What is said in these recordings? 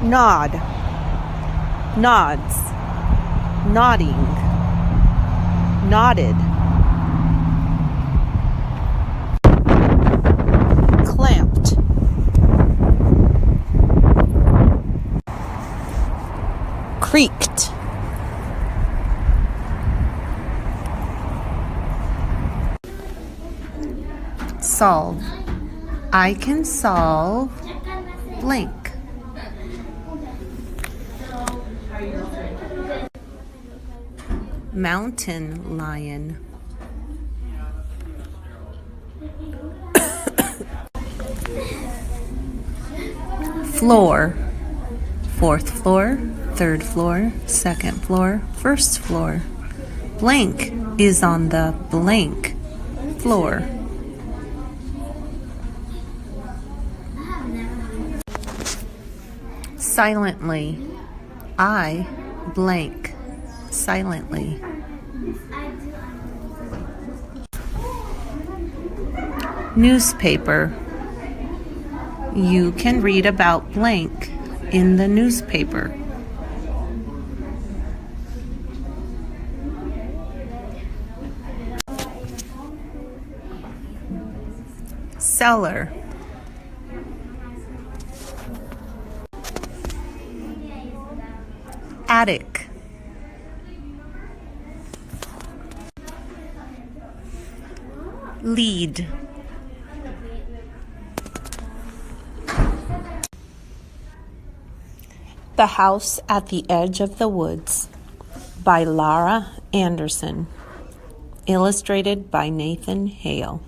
Nod, nods, nodding, nodded, clamped, creaked, solve. I can solve blank. Mountain lion. Floor. Fourth floor, third floor, second floor, first floor. Blank is on the blank floor. Silently. I blank silently. Newspaper. You can read about blank in the newspaper. Cellar. Attic. Lead. The House at the Edge of the Woods by Laura Anderson. Illustrated by Nathan Hale.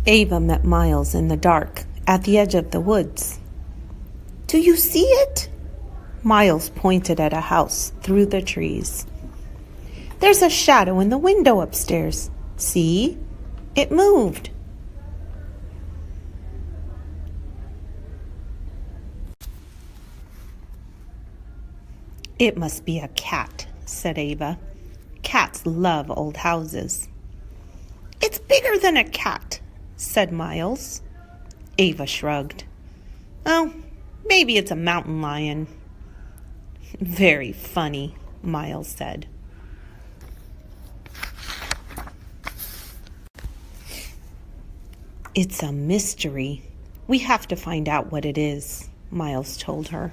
Ava met Miles in the dark at the edge of the woods. "Do you see it?" Miles pointed at a house through the trees. "There's a shadow in the window upstairs. See? It moved." "It must be a cat," said Ava. "Cats love old houses." "It's bigger than a cat," said Miles. Ava shrugged. "Oh, maybe it's a mountain lion." "Very funny," Miles said. "It's a mystery. We have to find out what it is," Miles told her.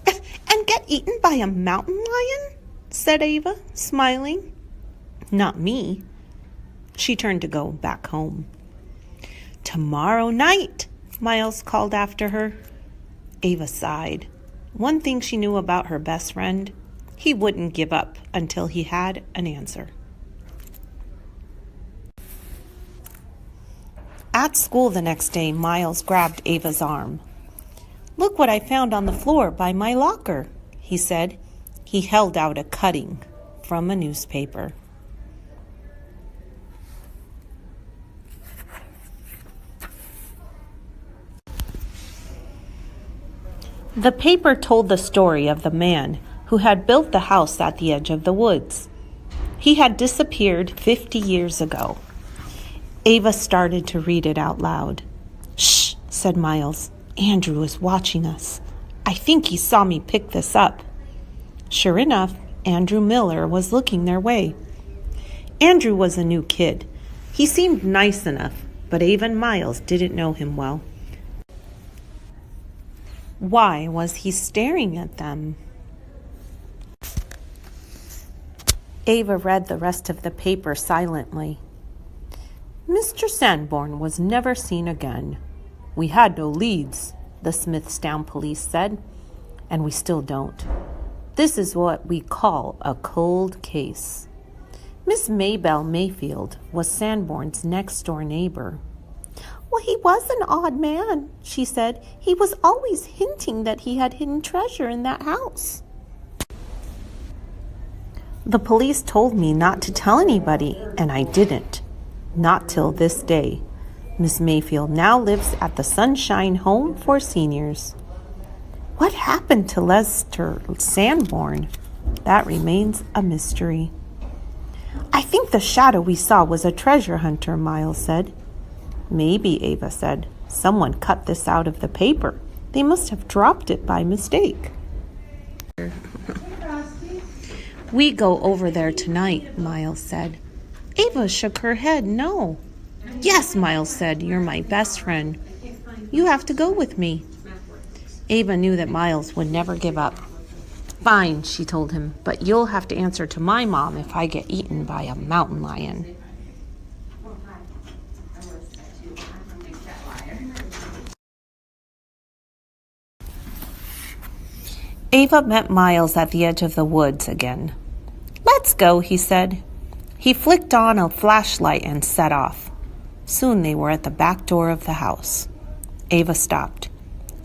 "And get eaten by a mountain lion?" said Ava, smiling. "Not me." She turned to go back home. "Tomorrow night," Miles called after her. Ava sighed. One thing she knew about her best friend, he wouldn't give up until he had an answer. At school the next day, Miles grabbed Ava's arm. "Look what I found on the floor by my locker," he said. He held out a cutting from a newspaper. The paper told the story of the man who had built the house at the edge of the woods. He had disappeared 50 years ago. Ava started to read it out loud. "Shh," said Miles. "Andrew is watching us. I think he saw me pick this up." Sure enough, Andrew Miller was looking their way. Andrew was a new kid. He seemed nice enough, but Ava and Miles didn't know him well. Why was he staring at them? Ava read the rest of the paper silently. "Mr. Sanborn was never seen again. We had no leads," the Smithstown police said, "and we still don't. This is what we call a cold case." Miss Maybelle Mayfield was Sanborn's next-door neighbor. "Well, he was an odd man," she said. "He was always hinting that he had hidden treasure in that house." "The police told me not to tell anybody, and I didn't. Not till this day. Miss Mayfield now lives at the Sunshine Home for Seniors." What happened to Lester Sanborn? That remains a mystery. "I think the shadow we saw was a treasure hunter," Miles said. Maybe, Ava said. Someone cut this out of the paper. They must have dropped it by mistake. We go over there tonight, Miles said. Ava shook her head, no. Yes, Miles said, you're my best friend. You have to go with me. Ava knew that Miles would never give up. Fine, she told him, but you'll have to answer to my mom if I get eaten by a mountain lion. Ava met Miles at the edge of the woods again. Let's go, he said. He flicked on a flashlight and set off. Soon they were at the back door of the house. Ava stopped.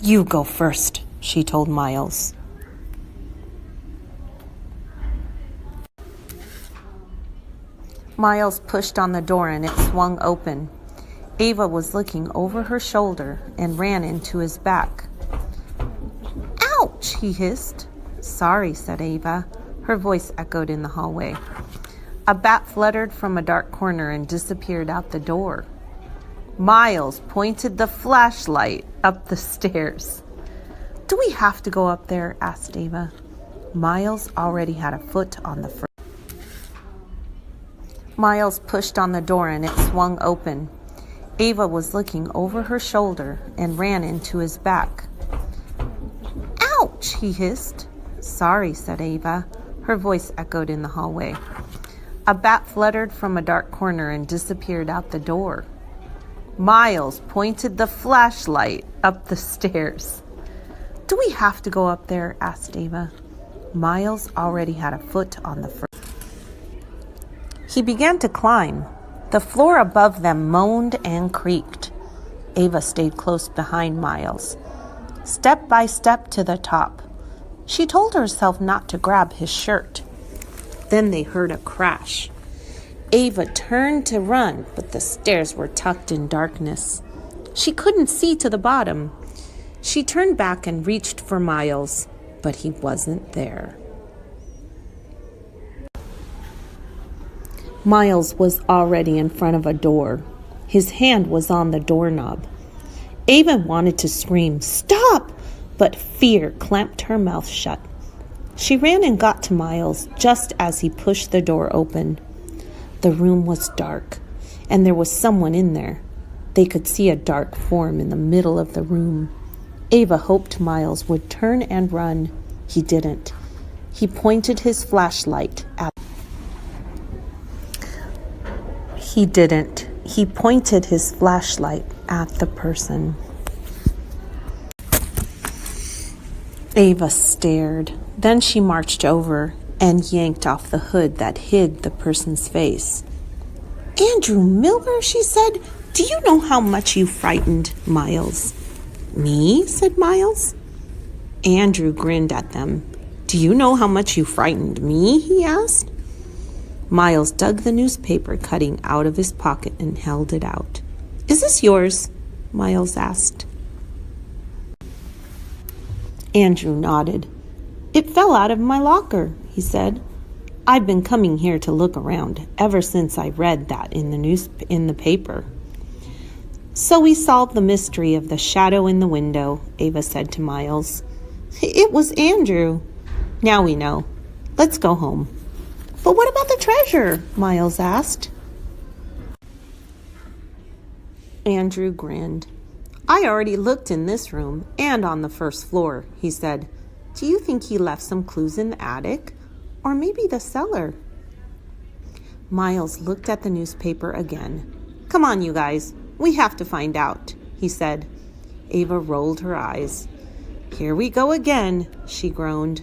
You go first, she told Miles. Miles pushed on the door and it swung open. Ava was looking over her shoulder and ran into his back. Ouch, he hissed. Sorry, said Ava. Her voice echoed in the hallway. A bat fluttered from a dark corner and disappeared out the door. Miles pointed the flashlight up the stairs. Do we have to go up there? Asked Ava. Miles already had a foot on the first. Miles pushed on the door and it swung open. Ava was looking over her shoulder and ran into his back. Ouch, he hissed. Sorry, said Ava. Her voice echoed in the hallway. A bat fluttered from a dark corner and disappeared out the door. Miles pointed the flashlight up the stairs. Do we have to go up there? Asked Ava. Miles already had a foot on the first. He began to climb. The floor above them moaned and creaked. Ava stayed close behind Miles, step by step to the top. She told herself not to grab his shirt. Then they heard a crash. Ava turned to run, but the stairs were tucked in darkness. She couldn't see to the bottom. She turned back and reached for Miles, but he wasn't there. Miles was already in front of a door. His hand was on the doorknob. Ava wanted to scream, "Stop!" but fear clamped her mouth shut. She ran and got to Miles just as he pushed the door open. The room was dark, and there was someone in there. They could see a dark form in the middle of the room. Ava hoped Miles would turn and run. He didn't. He pointed his flashlight at the person. Ava stared. Then she marched over and yanked off the hood that hid the person's face. "Andrew Miller," she said, "do you know how much you frightened Miles?" "Me?" said Miles. Andrew grinned at them. "Do you know how much you frightened me?" he asked. Miles dug the newspaper cutting out of his pocket and held it out. "Is this yours?" Miles asked. Andrew nodded. "It fell out of my locker," he said. "I've been coming here to look around ever since I read that in the paper." "So we solved the mystery of the shadow in the window," Ava said to Miles. "It was Andrew. Now we know. Let's go home." "But what about the treasure?" Miles asked. Andrew grinned. "I already looked in this room and on the first floor," he said. "Do you think he left some clues in the attic? Or maybe the cellar?" Miles looked at the newspaper again. "Come on, you guys. We have to find out," he said. Ava rolled her eyes. "Here we go again," she groaned.